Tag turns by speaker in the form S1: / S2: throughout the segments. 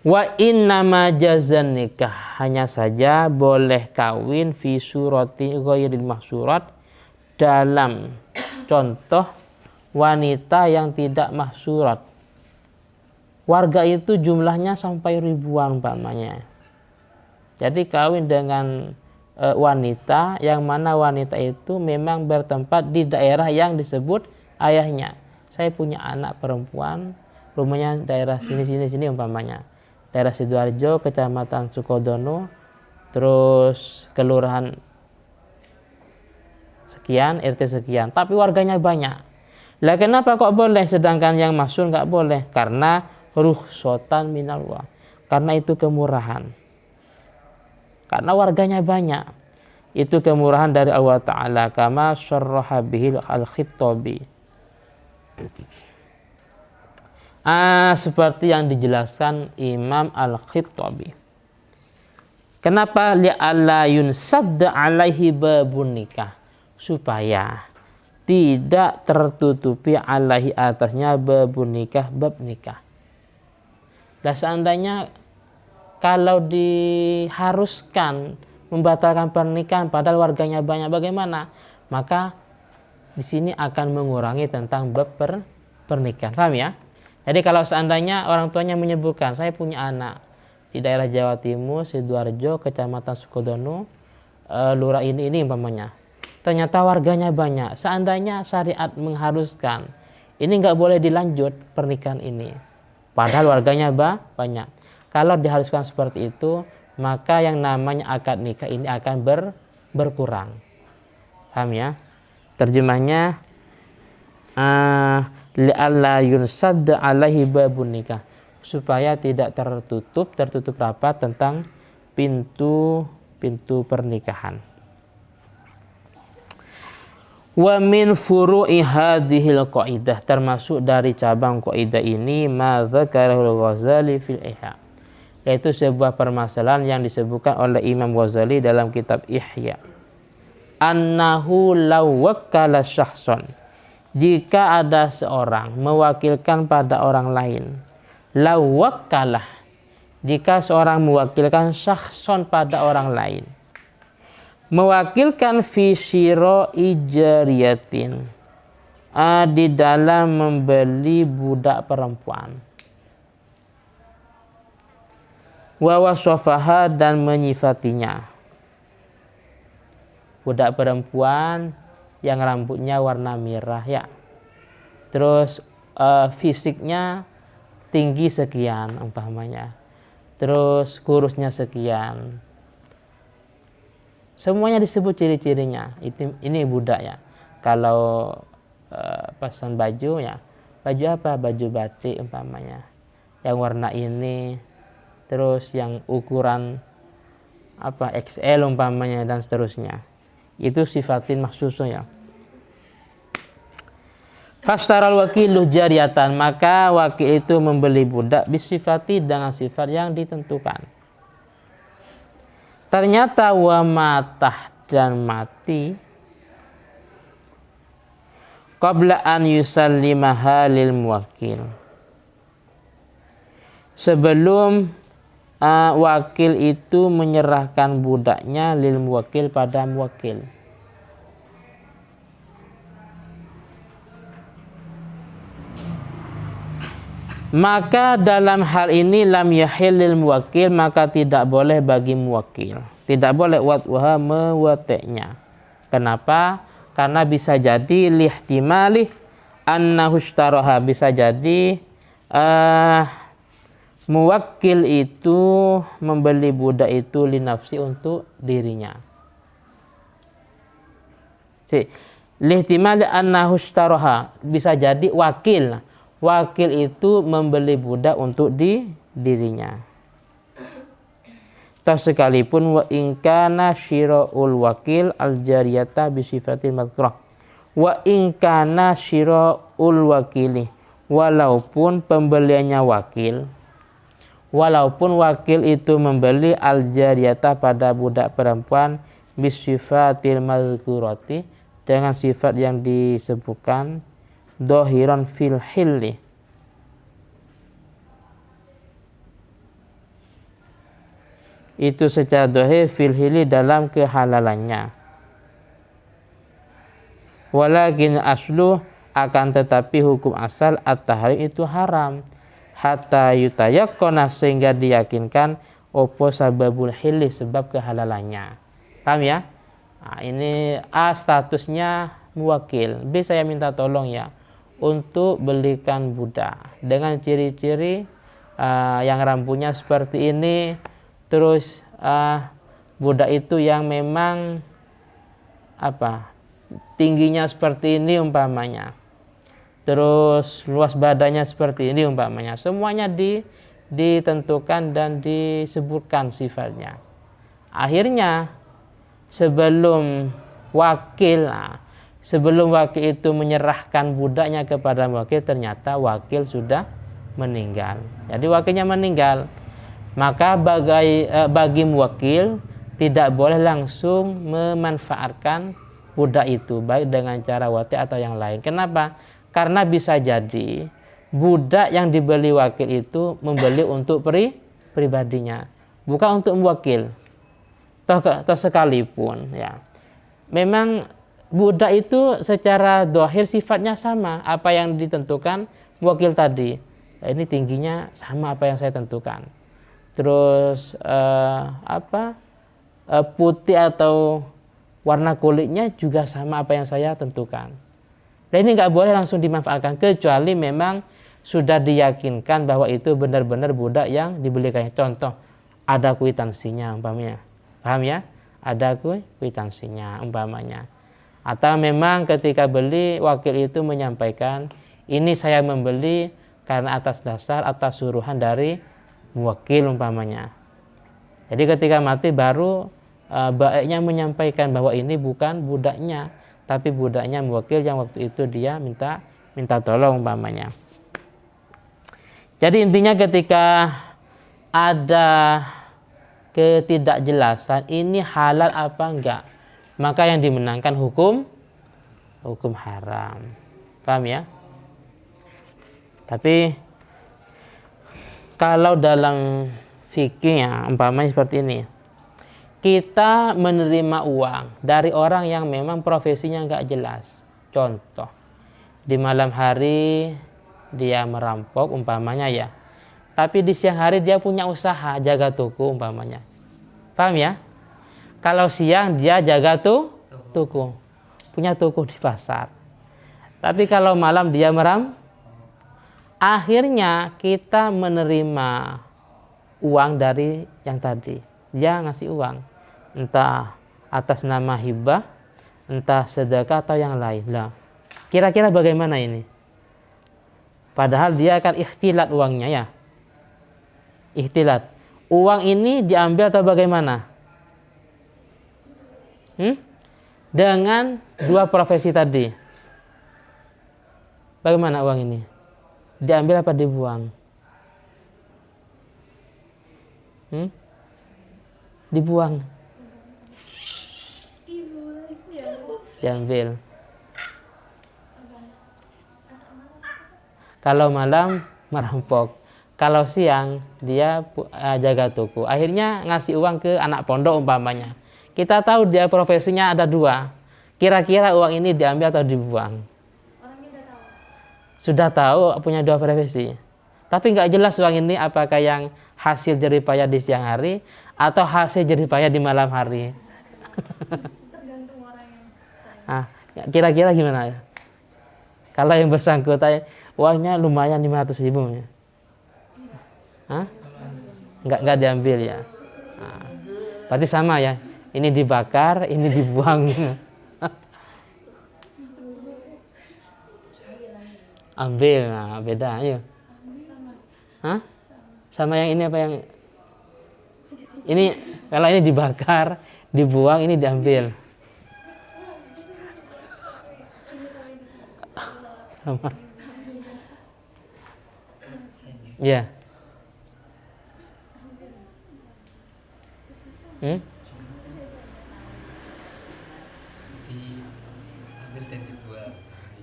S1: Wa innama jazan nikah, hanya saja boleh kawin fi surati ghairil mahsurat, dalam contoh wanita yang tidak mahsurat. Warga itu jumlahnya sampai ribuan umpamanya. Jadi kawin dengan wanita yang mana wanita itu memang bertempat di daerah yang disebut ayahnya. Saya punya anak perempuan, rumahnya daerah sini umpamanya. Daerah Sidoarjo, Kecamatan Sukodono, terus kelurahan sekian, RT sekian, tapi warganya banyak. Lah kenapa kok boleh sedangkan yang mahsur nggak boleh? Karena rukhsatan minallah. Karena itu kemurahan. Karena warganya banyak. Itu kemurahan dari Allah Ta'ala. Kama syarraha bihil al-Khittabi. Seperti yang dijelaskan Imam Al-Khittabi. Kenapa li'alla yunsadd alaihi babun nikah? Supaya tidak tertutupi alaihi atasnya babun nikah, bab nikah. Dan seandainya kalau diharuskan membatalkan pernikahan padahal warganya banyak, bagaimana? Maka di sini akan mengurangi tentang bab pernikahan. Paham ya? Jadi kalau seandainya orang tuanya menyebutkan, saya punya anak di daerah Jawa Timur, Sidoarjo, Kecamatan Sukodono, lurah ini umpamanya. Ternyata warganya banyak. Seandainya syariat mengharuskan, ini nggak boleh dilanjut pernikahan ini. Padahal warganya banyak. Kalau diharuskan seperti itu, maka yang namanya akad nikah ini akan berkurang. Paham ya? Terjemahnya, li'alla yunsadd alaihi babun nikah, supaya tidak tertutup rapat tentang pintu pernikahan. Wa min furu'i hadhil qaidah, termasuk dari cabang kaidah ini ma dzakarahul Ghazali fil Ihya, yaitu sebuah permasalahan yang disebutkan oleh Imam Ghazali dalam kitab Ihya. Annahu law wakkala syakhsan, jika ada seorang mewakilkan pada orang lain, law wakkalah, jika seorang mewakilkan syakhsan pada orang lain, mewakilkan fi syira'i jariyatin, di dalam membeli budak perempuan, wa wasafaha, dan menyifatinya. Budak perempuan yang rambutnya warna merah ya, terus fisiknya tinggi sekian umpamanya, terus kurusnya sekian, semuanya disebut ciri-cirinya. Ini budak ya. Kalau pesan baju ya, baju apa? Baju batik umpamanya, yang warna ini, terus yang ukuran apa XL umpamanya, dan seterusnya. Itu sifatin maksusun ya. Fastaral wakilu jariyatan, maka wakil itu membeli budak bisifati, dengan sifat yang ditentukan. Ternyata wa matah, dan mati, qabla an yusallimaha lil muwakil, sebelum wakil itu menyerahkan budaknya lil muwakil, pada muwakil. Maka dalam hal ini lam yahil lil muwakil, maka tidak boleh bagi muwakil, tidak boleh watwaha, mewateknya. Kenapa? Karena bisa jadi lihtimali annahu ishtaraha, bisa jadi muwakil itu membeli budak itu linafsi, untuk dirinya. Lihtimali annahu ishtaraha, bisa jadi wakil itu membeli budak untuk dirinya. Sekalipun wa ingkana syira'ul wakil al jariyata bisifatil madhkurah, wa ingkana syira'ul wakili, walaupun pembeliannya wakil, walaupun wakil itu membeli al jariyata, pada budak perempuan, bisifatil madhkurati, dengan sifat yang disebutkan, dohiran fil hilli, itu secara dohir fil hili dalam kehalalannya. Walakin aslu akan tetapi hukum asal at-tahrim itu haram hatta yutayaqqana sehingga diyakinkan opo sababul hili sebab kehalalannya. Paham ya? Nah, ini A statusnya muwakil, B saya minta tolong ya untuk belikan budak dengan ciri-ciri yang rambutnya seperti ini, terus budak itu yang memang tingginya seperti ini umpamanya, terus luas badannya seperti ini umpamanya, semuanya ditentukan dan disebutkan sifatnya. Akhirnya sebelum wakil itu menyerahkan budaknya kepada wakil, ternyata wakil sudah meninggal. Jadi wakilnya meninggal, maka bagi muwakil tidak boleh langsung memanfaatkan budak itu baik dengan cara wati atau yang lain. Kenapa? Karena bisa jadi budak yang dibeli wakil itu membeli untuk pribadinya, bukan untuk muwakil. Toh sekalipun ya, memang budak itu secara dohir sifatnya sama apa yang ditentukan muwakil tadi. Ini tingginya sama apa yang saya tentukan. Terus putih atau warna kulitnya juga sama apa yang saya tentukan. Dan ini nggak boleh langsung dimanfaatkan kecuali memang sudah diyakinkan bahwa itu benar-benar budak yang dibelikan. Contoh, ada kwitansinya umpamanya. Paham ya? Ada kwitansinya umpamanya. Atau memang ketika beli wakil itu menyampaikan, ini saya membeli karena atas dasar atas suruhan dari muwakil umpamanya. Jadi ketika mati baru baiknya menyampaikan bahwa ini bukan budaknya, tapi budaknya muwakil yang waktu itu dia minta tolong umpamanya. Jadi intinya ketika ada ketidakjelasan ini halal apa enggak, maka yang dimenangkan hukum haram. Paham ya? Tapi kalau dalam fikihnya umpamanya seperti ini, kita menerima uang dari orang yang memang profesinya nggak jelas. Contoh, di malam hari dia merampok umpamanya ya, tapi di siang hari dia punya usaha jaga toko umpamanya. Paham ya? Kalau siang dia jaga toko, punya toko di pasar. Tapi kalau malam dia akhirnya kita menerima uang dari yang tadi. Dia ngasih uang, entah atas nama hibah, entah sedekah atau yang lain. Lah, kira-kira bagaimana ini? Padahal dia akan ikhtilat uangnya ya. Ikhtilat. Uang ini diambil atau bagaimana? Dengan dua profesi tadi. Bagaimana uang ini? Diambil apa dibuang? Dibuang. Diambil. Kalau malam merampok, kalau siang dia jaga toko. Akhirnya ngasih uang ke anak pondok umpamanya. Kita tahu dia profesinya ada dua. Kira-kira uang ini diambil atau dibuang? Orangnya sudah tahu punya dua profesi. Tapi nggak jelas uang ini apakah yang hasil jeripaya di siang hari atau hasil jeripaya di malam hari.
S2: Tergantung orangnya.
S1: Nah, kira-kira gimana? Kalau yang bersangkutan uangnya lumayan 500.000 ya. Nggak diambil ya. Nah, berarti sama ya. Ini dibakar, ini dibuang. Ambil, nah beda ayo. Sama yang ini apa yang ini? Kalau ini dibakar, dibuang, ini diambil. Sama. Ya.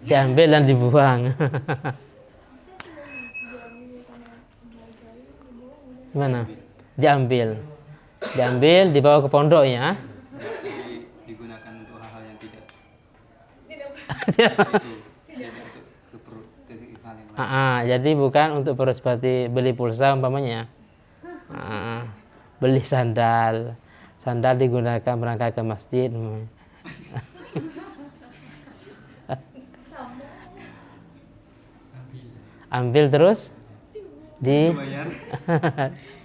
S1: Diambil dan dibuang. Gimana? Diambil. Diambil, dibawa ke pondok ya.
S3: Jadi digunakan untuk hal-hal yang tidak
S2: Tidak.
S3: untuk hal yang lain.
S1: Jadi bukan untuk perut seperti beli pulsa umpamanya. Beli sandal. Sandal digunakan berangkat ke masjid. Ambil terus di
S3: Lumayan.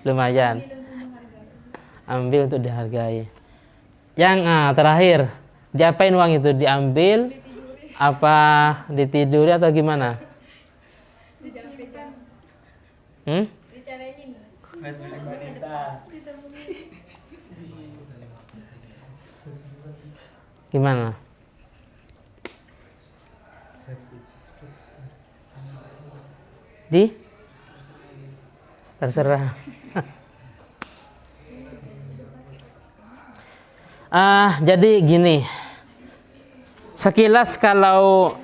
S1: lumayan. Ambil untuk dihargai. Yang terakhir, diapain uang itu? Diambil apa ditiduri atau gimana?
S2: Dicarein.
S1: Gimana? Terserah. Jadi gini, sekilas kalau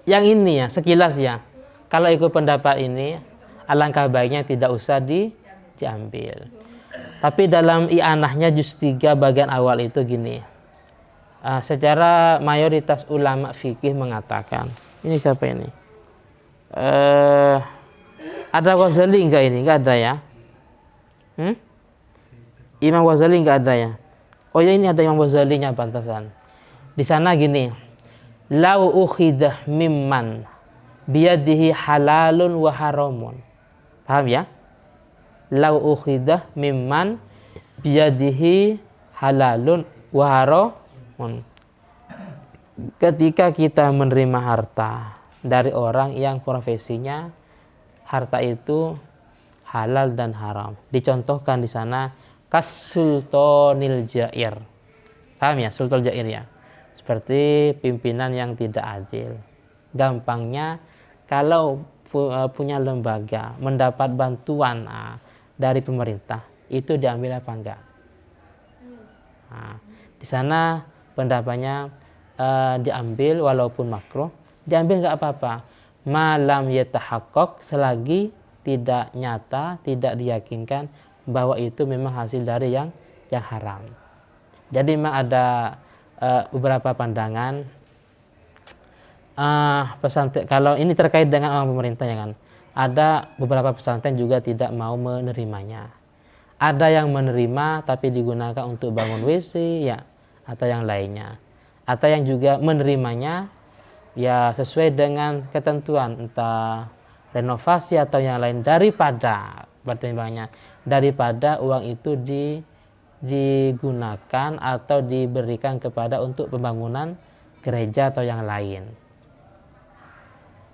S1: yang ini ya, sekilas ya, kalau ikut pendapat ini, alangkah baiknya tidak usah diambil. Tapi dalam i'anahnya juz 3 bagian awal itu gini, secara mayoritas ulama fikih mengatakan, ini siapa ini? Ada Ghazali enggak ini? Enggak ada ya? Imam Ghazali enggak ada ya? Oh ya, ini ada Imam Ghazalinya pantasan. Di sana gini, lau ukhidah mimman biyadihi halalun wa haramun. Paham ya? Lau ukhidah mimman biyadihi halalun wa haramun. Ketika kita menerima harta dari orang yang profesinya harta itu halal dan haram. Dicontohkan di sana kasultonil jair. Paham ya? Sultan jair ya. Seperti pimpinan yang tidak adil. Gampangnya kalau punya lembaga mendapat bantuan dari pemerintah, itu diambil apa enggak? Di sana pendapatnya diambil walaupun makruh, diambil enggak apa-apa. Malam yatahaqqaq, selagi tidak nyata, tidak diyakinkan bahwa itu memang hasil dari yang haram. Jadi memang ada beberapa pandangan pesantren, kalau ini terkait dengan orang pemerintah ya kan, ada beberapa pesantren juga tidak mau menerimanya. Ada yang menerima tapi digunakan untuk bangun WC ya, atau yang lainnya. Atau yang juga menerimanya ya sesuai dengan ketentuan, entah renovasi atau yang lain, daripada pertimbangannya, daripada uang itu digunakan atau diberikan kepada untuk pembangunan gereja atau yang lain.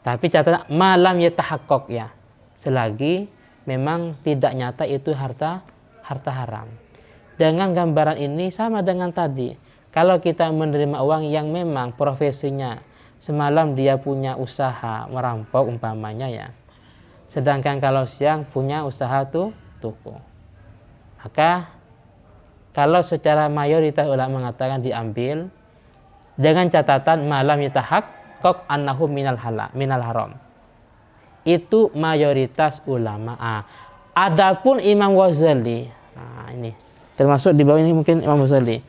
S1: Tapi catatan malam yatahaqqaq ya, selagi memang tidak nyata itu harta haram. Dengan gambaran ini sama dengan tadi, kalau kita menerima uang yang memang profesinya semalam dia punya usaha merampok umpamanya ya, sedangkan kalau siang punya usaha toko, maka kalau secara mayoritas ulama mengatakan diambil dengan catatan malam yatahaqqaq annahu minal haram. Itu mayoritas ulama. Adapun Imam Ghazali, ini termasuk di bawah ini mungkin Imam Ghazali.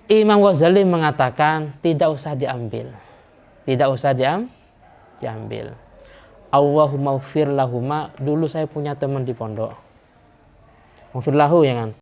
S1: Imam Ghazali mengatakan tidak usah diambil. Tidak usah diambil. Allahumma ufir lahuma. Dulu saya punya teman di pondok. Ufir lahu ya kan.